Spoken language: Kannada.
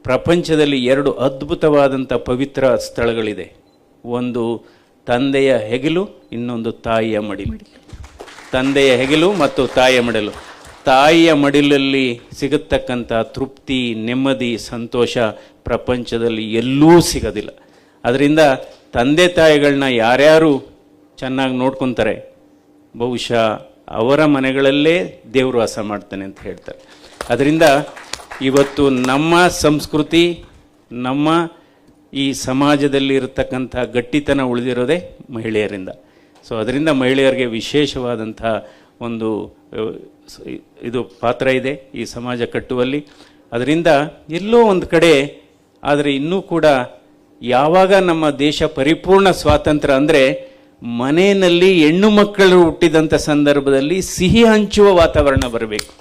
ಪ್ರಪಂಚದಲ್ಲಿ 2 ಅದ್ಭುತವಾದಂಥ ಪವಿತ್ರ ಸ್ಥಳಗಳಿದೆ. ಒಂದು ತಂದೆಯ ಹೆಗಲು, ಇನ್ನೊಂದು ತಾಯಿಯ ಮಡಿಲು. ತಂದೆಯ ಹೆಗಲು ಮತ್ತು ತಾಯಿಯ ಮಡಿಲು. ತಾಯಿಯ ಮಡಿಲಲ್ಲಿ ಸಿಗತಕ್ಕಂಥ ತೃಪ್ತಿ, ನೆಮ್ಮದಿ, ಸಂತೋಷ ಪ್ರಪಂಚದಲ್ಲಿ ಎಲ್ಲೂ ಸಿಗೋದಿಲ್ಲ. ಅದರಿಂದ ತಂದೆ ತಾಯಿಗಳನ್ನ ಯಾರ್ಯಾರು ಚೆನ್ನಾಗಿ ನೋಡ್ಕೊತಾರೆ, ಬಹುಶಃ ಅವರ ಮನೆಗಳಲ್ಲೇ ದೇವರು ವಾಸ ಮಾಡ್ತಾನೆ ಅಂತ ಹೇಳ್ತಾರೆ. ಅದರಿಂದ ಇವತ್ತು ನಮ್ಮ ಸಂಸ್ಕೃತಿ, ನಮ್ಮ ಈ ಸಮಾಜದಲ್ಲಿ ಇರತಕ್ಕಂಥ ಗಟ್ಟಿತನ ಉಳಿದಿರೋದೇ ಮಹಿಳೆಯರಿಂದ. ಸೊ ಅದರಿಂದ ಮಹಿಳೆಯರಿಗೆ ವಿಶೇಷವಾದಂಥ ಒಂದು ಇದು ಪಾತ್ರ ಇದೆ ಈ ಸಮಾಜ ಕಟ್ಟುವಲ್ಲಿ. ಅದರಿಂದ ಎಲ್ಲೋ ಒಂದು ಕಡೆ, ಆದರೆ ಇನ್ನೂ ಕೂಡ ಯಾವಾಗ ನಮ್ಮ ದೇಶ ಪರಿಪೂರ್ಣ ಸ್ವಾತಂತ್ರ್ಯ ಅಂದರೆ ಮನೆಯಲ್ಲಿ ಹೆಣ್ಣು ಮಕ್ಕಳು ಹುಟ್ಟಿದಂಥ ಸಂದರ್ಭದಲ್ಲಿ ಸಿಹಿ ಹಂಚುವ ವಾತಾವರಣ ಬರಬೇಕು.